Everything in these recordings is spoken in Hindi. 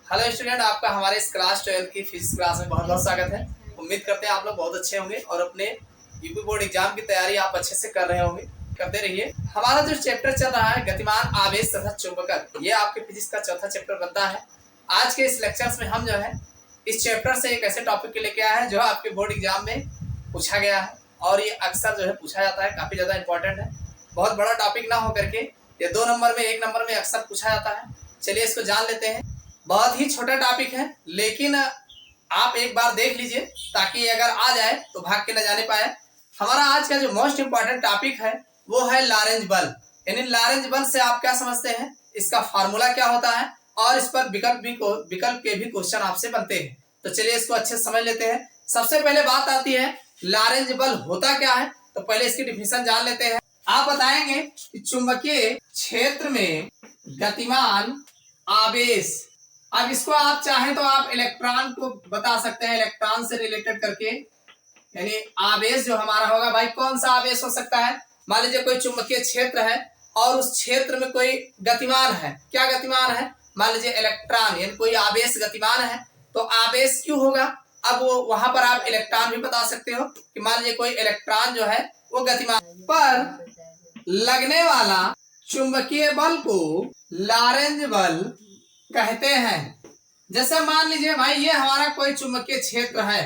हेलो स्टूडेंट, आपका हमारे इस क्लास 12 की फिजिक्स क्लास में बहुत बहुत स्वागत है। उम्मीद करते हैं आप लोग बहुत अच्छे होंगे और अपने यूपी बोर्ड एग्जाम की तैयारी आप अच्छे से कर रहे होंगे। करते रहिए। हमारा जो चैप्टर चल रहा है गतिमान, आवेश तथा चुंबकत्व, ये आपके फिजिक्स का चौथा चैप्टर बनता है। आज के इस लेक्चर्स में हम जो है इस चैप्टर से एक ऐसे टॉपिक को लेके आए हैं जो आपके बोर्ड एग्जाम में पूछा गया है और ये अक्सर जो है पूछा जाता है, काफी ज्यादा इंपॉर्टेंट है। बहुत बड़ा टॉपिक ना हो करके ये 2 नंबर में 1 नंबर में अक्सर पूछा जाता है। चलिए इसको जान लेते हैं। बहुत ही छोटा टॉपिक है, लेकिन आप एक बार देख लीजिए ताकि अगर आ जाए तो भाग के न जाने पाए। हमारा आज का जो मोस्ट इंपॉर्टेंट टॉपिक है वो है लॉरेंज बल। यानी लॉरेंज बल से आप क्या समझते हैं, इसका फार्मूला क्या होता है और इस पर विकल्प के भी क्वेश्चन आपसे बनते हैं। तो चलिए इसको अच्छे से समझ लेते हैं। सबसे पहले बात आती है लॉरेंज बल होता क्या है, तो पहले इसकी डिफिनेशन जान लेते हैं। आप बताएंगे कि चुंबकीय क्षेत्र में गतिमान आवेश, अब इसको आप चाहें तो आप इलेक्ट्रॉन को बता सकते हैं, इलेक्ट्रॉन से रिलेटेड करके। यानी आवेश जो हमारा होगा, भाई कौन सा आवेश हो सकता है। मान लीजिए कोई चुंबकीय क्षेत्र है और उस क्षेत्र में कोई गतिमान है। क्या गतिमान है? मान लीजिए इलेक्ट्रॉन, यानी कोई आवेश गतिमान है। तो आवेश क्यों होगा, अब वो वहां पर आप इलेक्ट्रॉन भी बता सकते हो कि मान लीजिए कोई इलेक्ट्रॉन जो है वो गतिमान पर लगने वाला चुंबकीय बल को लॉरेंज बल कहते हैं। जैसे मान लीजिए भाई ये हमारा कोई चुंबकीय क्षेत्र है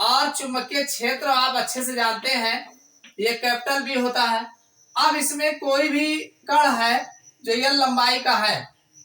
और चुंबकीय क्षेत्र आप अच्छे से जानते हैं ये कैपिटल बी होता है। अब इसमें कोई भी कण है जो एल लंबाई का है,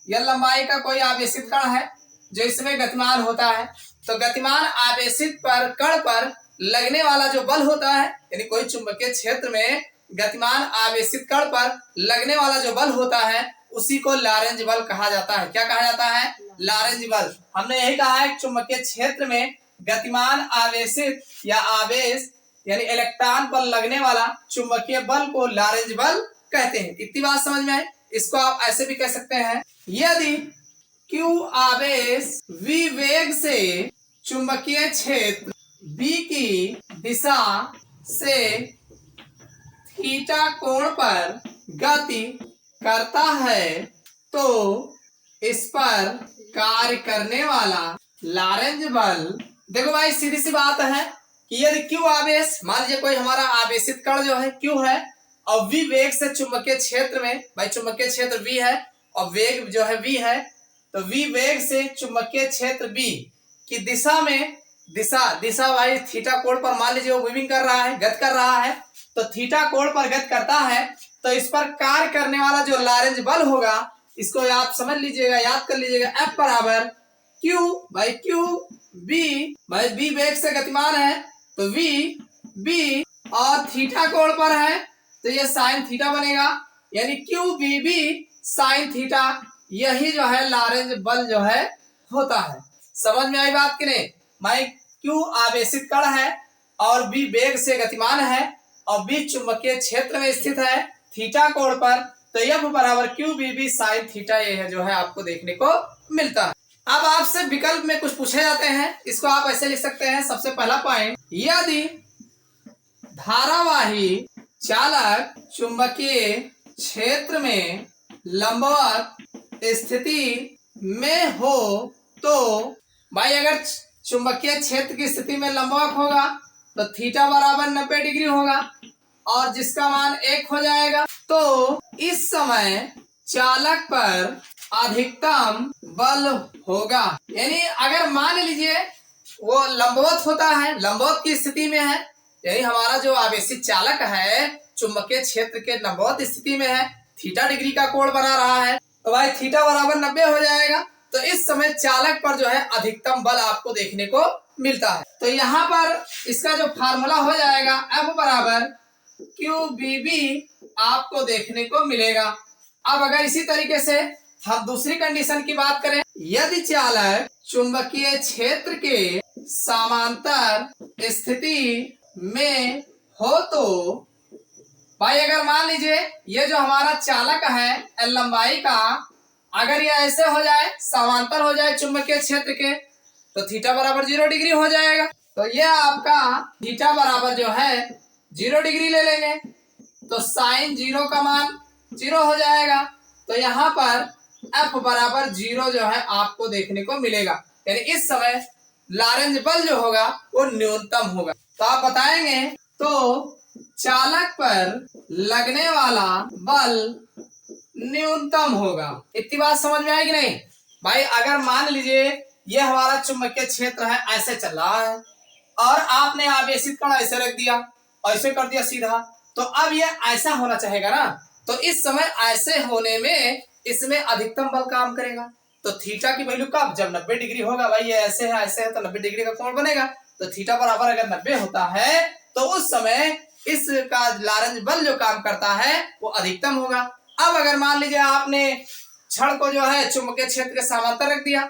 एल लंबाई का कोई आवेशित कण है जो इसमें गतिमान होता है। तो गतिमान आवेशित पर कण पर लगने वाला जो बल होता है, यानी कोई चुंबकीय क्षेत्र में गतिमान आवेशित कण पर लगने वाला जो बल होता है उसी को लॉरेंज बल कहा जाता है। क्या कहा जाता है? लॉरेंज बल। हमने यही कहा है चुंबकीय क्षेत्र में गतिमान आवेशित या आवेश यानी इलेक्ट्रॉन पर लगने वाला चुंबकीय बल को लॉरेंज बल कहते हैं। इतनी बात समझ में आए। इसको आप ऐसे भी कह सकते हैं, यदि Q आवेश V वेग से चुंबकीय क्षेत्र B की दिशा से थीटा कोण पर गति करता है तो इस पर कार्य करने वाला लॉरेंज बल। देखो भाई सीधी सी बात है कि यदि Q आवेश, मान लीजिए कोई हमारा आवेशित कण जो है Q है और V वेग से चुंबकीय क्षेत्र में, भाई चुंबकीय क्षेत्र V है और वेग जो है V है, तो V वेग से चुंबकीय क्षेत्र B की दिशा में, दिशा भाई थीटा कोण पर मान लीजिए वो मूविंग कर रहा है, गति कर रहा है। तो थीटा कोण पर गति करता है तो इस पर कार्य करने वाला जो लॉरेंज बल होगा, इसको आप समझ लीजिएगा, याद कर लीजिएगा, F बराबर Q बाई Q B। भाई B वेग से गतिमान है तो V B और थीटा कोण पर है तो ये साइन थीटा बनेगा, यानी Q B B sine theta. यही जो है लॉरेंज बल जो है होता है। समझ में आई बात कि नहीं? भाई Q आवेशित कण है और B वेग से गतिमान है और B चुंबकीय क्षेत्र में स्थित है थीटा कोण पर, तो F बराबर Q B B sine theta ये है जो है आपको देखने को मिलता है। अब आपसे विकल्प में कुछ पूछे जाते हैं, इसको आप ऐसे लिख सकते हैं। सबसे पहला पॉइंट, यदि धारावाही चालक चुंबकीय क्षेत्र में लंबवत स्थिति में हो तो भाई अगर चुंबकीय क्षेत्र की स्थिति में लंबवत होगा तो थीटा बराबर 90 डिग्री होगा और जिसका मान 1 हो जाएगा। तो इस समय चालक पर अधिकतम बल होगा। यानी अगर मान लीजिए वो लंबवत होता है, लंबवत की स्थिति में है, यानी हमारा जो आवेशित चालक है चुंबकीय क्षेत्र के लंबवत स्थिति में है, थीटा डिग्री का कोण बना रहा है, तो भाई थीटा बराबर 90 हो जाएगा। तो इस समय चालक पर जो है अधिकतम बल आपको देखने को मिलता है। तो यहाँ पर इसका जो फार्मूला हो जाएगा F बराबर QBB आपको देखने को मिलेगा। अब अगर इसी तरीके से हम दूसरी कंडीशन की बात करें, यदि चालक चुंबकीय क्षेत्र के समांतर स्थिति में हो तो भाई अगर मान लीजिए ये जो हमारा चालक है L लंबाई का, अगर ये ऐसे हो जाए, समांतर हो जाए चुंबकीय क्षेत्र के, तो थीटा बराबर 0 डिग्री हो जाएगा। तो ये आपका थीटा बराबर जो है 0 डिग्री ले लेंगे तो साइन 0 का मान 0 हो जाएगा। तो यहाँ पर F बराबर 0 जो है आपको देखने को मिलेगा। यानी इस समय लारेंज बल जो होगा वो न्यूनतम होगा। तो आप बताएंगे तो चालक पर लगने वाला बल न्यूनतम होगा। इतनी बात समझ में आएगी नहीं भाई? अगर मान लीजिए ये हमारा चुंबकीय क्षेत्र है, ऐसे चल रहा है और आपने आवेशित कण ऐसे रख दिया, ऐसे कर दिया सीधा, तो अब ये ऐसा होना चाहेगा ना, तो इस समय ऐसे होने में इसमें अधिकतम बल काम करेगा। तो थीटा की वैल्यू कब? जब 90 डिग्री होगा। भाई ये ऐसे है तो 90 डिग्री का कोण बनेगा। तो थीटा बराबर अगर 90 होता है तो उस समय इसका लारेंज बल जो काम करता है वो अधिकतम होगा। अब अगर मान लीजिए आपने छड़ को जो है चुंबकीय क्षेत्र के समांतर रख दिया,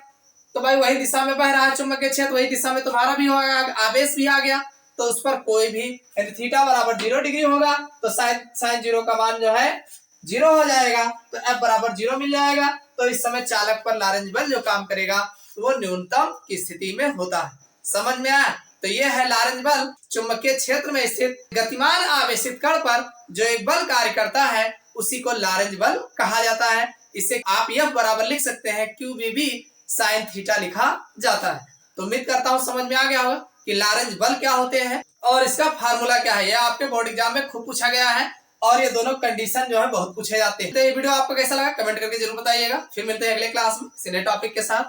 तो भाई वही दिशा में बह रहा है चुंबकीय क्षेत्र, वही दिशा में तुम्हारा भी होगा, आवेश भी आ गया, तो उस पर कोई भी यदि थीटा बराबर 0 डिग्री होगा तो साइन 0 का मान जो है 0 हो जाएगा। तो F बराबर 0 मिल जाएगा। तो इस समय चालक पर लारेंज बल जो काम करेगा वो न्यूनतम की स्थिति में होता है। समझ में आया? तो ये है लारेंज बल। चुंबकीय क्षेत्र में स्थित गतिमान आवेशित कण पर जो एक बल कार्य करता है उसी को लारेंज बल कहा जाता है। इसे आप यह बराबर लिख सकते हैं QBB साइन थीटा लिखा जाता है। तो उम्मीद करता हूं समझ में आ गया होगा कि लारेंज बल क्या होते हैं और इसका फार्मूला क्या है। यह आपके बोर्ड एग्जाम में खूब पूछा गया है और ये दोनों कंडीशन जो है बहुत पूछे जाते हैं। तो ये वीडियो आपको कैसा लगा कमेंट करके जरूर बताइएगा। फिर मिलते हैं अगले क्लास में नए टॉपिक के साथ।